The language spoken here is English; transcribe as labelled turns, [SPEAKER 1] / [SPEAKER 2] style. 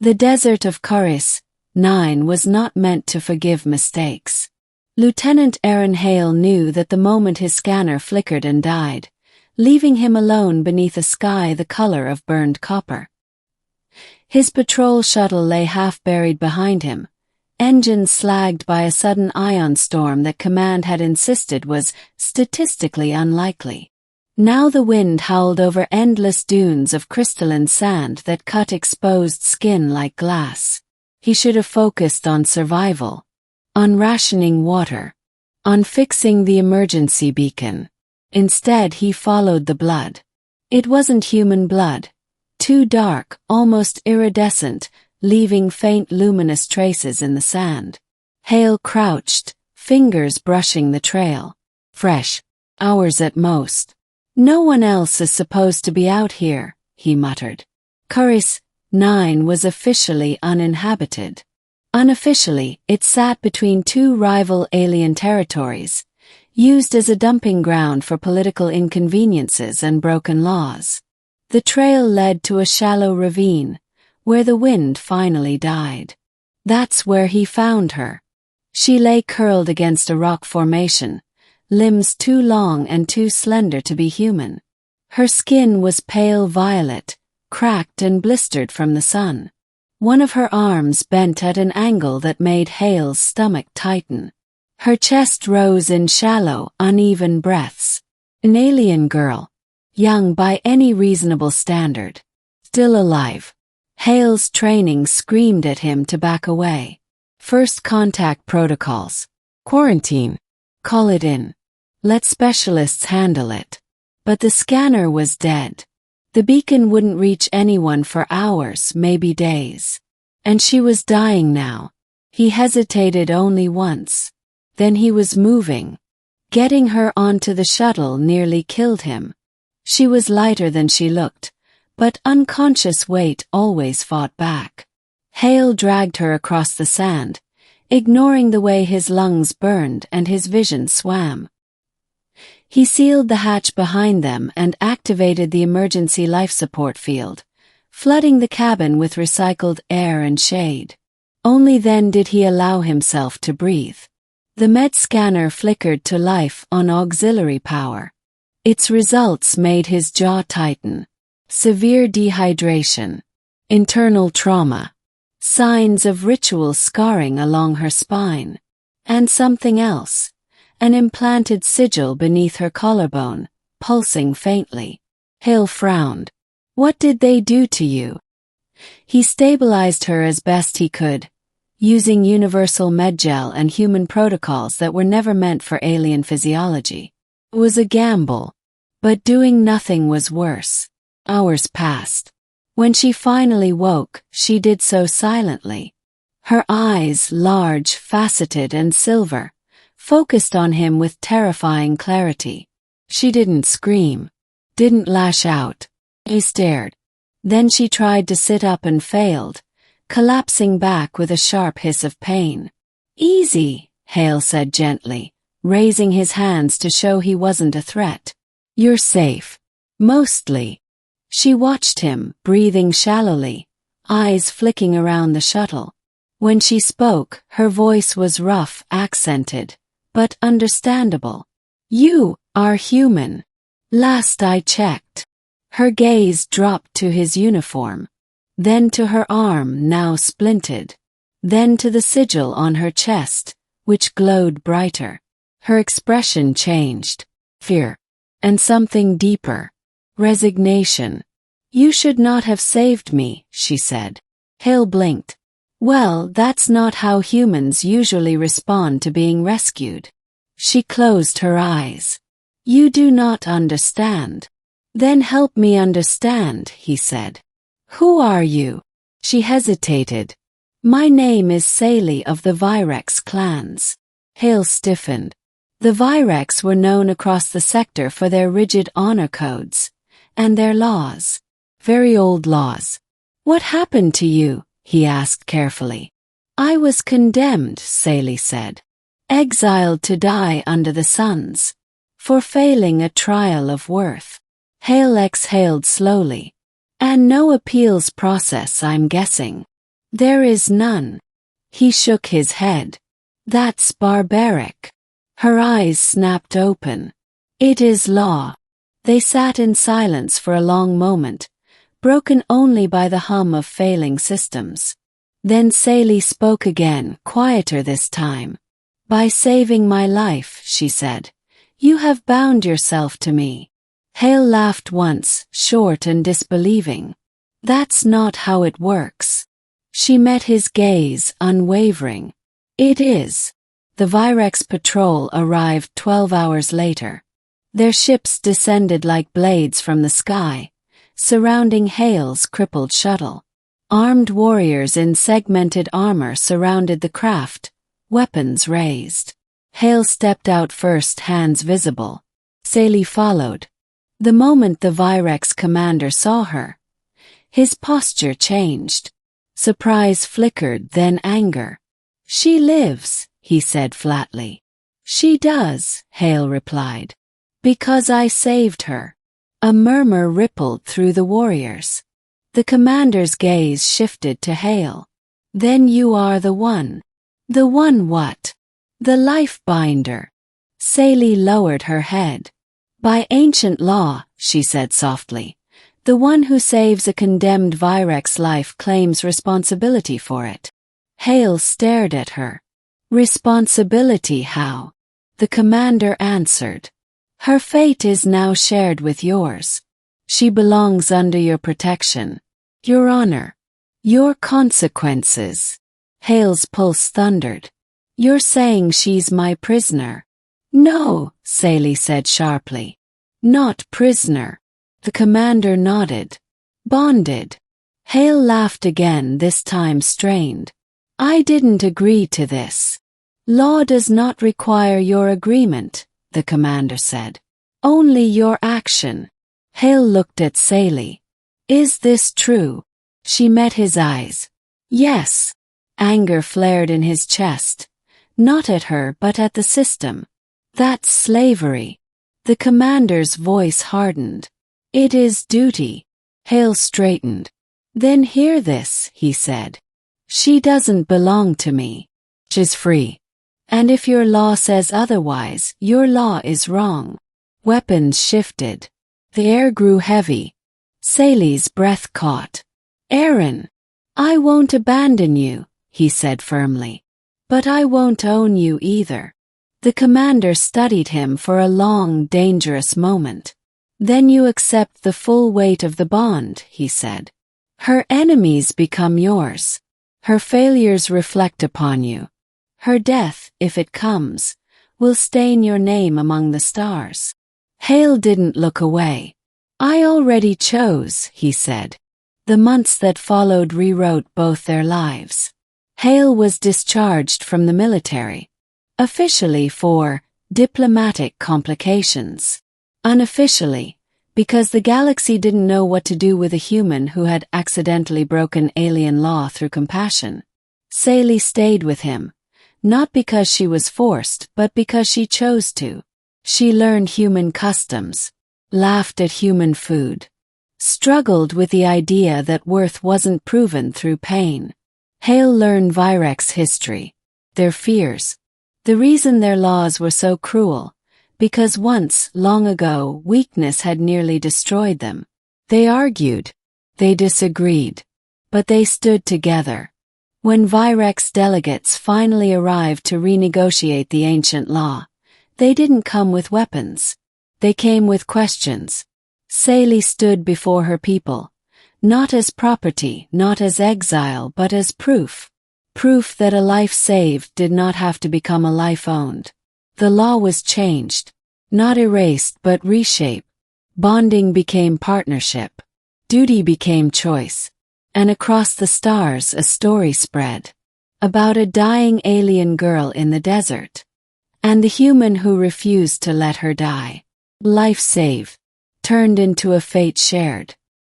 [SPEAKER 1] The desert of Karis, 9 was not meant to forgive mistakes. Lieutenant Aaron Hale knew that the moment his scanner flickered and died, leaving him alone beneath a sky the color of burned copper. His patrol shuttle lay half-buried behind him, engines slagged by a sudden ion storm that Command had insisted was statistically unlikely. Now the wind howled over endless dunes of crystalline sand that cut exposed skin like glass. He should have focused on survival, on rationing water, on fixing the emergency beacon. Instead, he followed the blood. It wasn't human blood. Too dark, almost iridescent, leaving faint luminous traces in the sand. Hale crouched, fingers brushing the trail. Fresh. Hours at most. No one else is supposed to be out here, he muttered. Karis, 9 was officially uninhabited. Unofficially, it sat between two rival alien territories, used as a dumping ground for political inconveniences and broken laws. The trail led to a shallow ravine, where the wind finally died. That's where he found her. She lay curled against a rock formation, limbs too long and too slender to be human. Her skin was pale violet, cracked and blistered from the sun. One of her arms bent at an angle that made Hale's stomach tighten. Her chest rose in shallow, uneven breaths. An alien girl. Young by any reasonable standard. Still alive. Hale's training screamed at him to back away. First contact protocols. Quarantine. Call it in. Let specialists handle it. But the scanner was dead. The beacon wouldn't reach anyone for hours, maybe days. And she was dying now. He hesitated only once. Then he was moving. Getting her onto the shuttle nearly killed him. She was lighter than she looked, but unconscious weight always fought back. Hale dragged her across the sand, ignoring the way his lungs burned and his vision swam. He sealed the hatch behind them and activated the emergency life support field, flooding the cabin with recycled air and shade. Only then did he allow himself to breathe. The med scanner flickered to life on auxiliary power. Its results made his jaw tighten. Severe dehydration, internal trauma, signs of ritual scarring along her spine, and something else, an implanted sigil beneath her collarbone, pulsing faintly. Hale frowned. What did they do to you? He stabilized her as best he could, using universal medgel and human protocols that were never meant for alien physiology. It was a gamble, but doing nothing was worse. Hours passed. When she finally woke, she did so silently. Her eyes, large, faceted and silver, focused on him with terrifying clarity. She didn't scream, didn't lash out. He stared. Then she tried to sit up and failed, collapsing back with a sharp hiss of pain. Easy, Hale said gently, raising his hands to show he wasn't a threat. You're safe. Mostly. She watched him, breathing shallowly, eyes flicking around the shuttle. When she spoke, her voice was rough, accented, but understandable. You are human. Last I checked. Her gaze dropped to his uniform, then to her arm now splinted, then to the sigil on her chest, which glowed brighter. Her expression changed. Fear. And something deeper. Resignation. You should not have saved me, she said. Hale blinked. Well, that's not how humans usually respond to being rescued. She closed her eyes. You do not understand. Then help me understand, he said. Who are you? She hesitated. My name is Saley of the Virex clans. Hale stiffened. The Virex were known across the sector for their rigid honor codes and their laws. Very old laws. What happened to you? He asked carefully. I was condemned, Saley said. Exiled to die under the suns. For failing a trial of worth. Hale exhaled slowly. And no appeals process, I'm guessing. There is none. He shook his head. That's barbaric. Her eyes snapped open. It is law. They sat in silence for a long moment, broken only by the hum of failing systems. Then Sally spoke again, quieter this time. By saving my life, she said, you have bound yourself to me. Hale laughed once, short and disbelieving. That's not how it works. She met his gaze, unwavering. It is. The Virex patrol arrived 12 hours later. Their ships descended like blades from the sky, surrounding Hale's crippled shuttle. Armed warriors in segmented armor surrounded the craft, weapons raised. Hale stepped out first, hands visible. Sally followed. The moment the Virex commander saw her, his posture changed. Surprise flickered, then anger. She lives, he said flatly. She does, Hale replied. Because I saved her. A murmur rippled through the warriors. The commander's gaze shifted to Hale. Then you are the one. The one what? The life binder. Sally lowered her head. By ancient law, she said softly, the one who saves a condemned Virex life claims responsibility for it. Hale stared at her. Responsibility how? The commander answered. Her fate is now shared with yours. She belongs under your protection, your honor, your consequences. Hale's pulse thundered. You're saying she's my prisoner? No, Sally said sharply. Not prisoner. The commander nodded. Bonded. Hale laughed again, this time strained. I didn't agree to this. Law does not require your agreement, the commander said. Only your action. Hale looked at Sally. Is this true? She met his eyes. Yes. Anger flared in his chest. Not at her but at the system. That's slavery. The commander's voice hardened. It is duty. Hale straightened. Then hear this, he said. She doesn't belong to me. She's free. And if your law says otherwise, your law is wrong. Weapons shifted. The air grew heavy. Sally's breath caught. Aaron, I won't abandon you, he said firmly. But I won't own you either. The commander studied him for a long, dangerous moment. Then you accept the full weight of the bond, he said. Her enemies become yours. Her failures reflect upon you. Her death, if it comes, will stain your name among the stars. Hale didn't look away. I already chose, he said. The months that followed rewrote both their lives. Hale was discharged from the military. Officially for diplomatic complications. Unofficially, because the galaxy didn't know what to do with a human who had accidentally broken alien law through compassion. Sally stayed with him, not because she was forced but because she chose to. She learned human customs, laughed at human food, struggled with the idea that worth wasn't proven through pain. Hale learned Virex history, their fears, the reason their laws were so cruel, because once, long ago, weakness had nearly destroyed them. They argued, they disagreed, but they stood together. When Virex delegates finally arrived to renegotiate the ancient law, they didn't come with weapons. They came with questions. Sally stood before her people, not as property, not as exile, but as proof. Proof that a life saved did not have to become a life owned. The law was changed, not erased but reshaped. Bonding became partnership. Duty became choice. And across the stars a story spread. About a dying alien girl in the desert. And the human who refused to let her die. Life saved. Turned into a fate shared.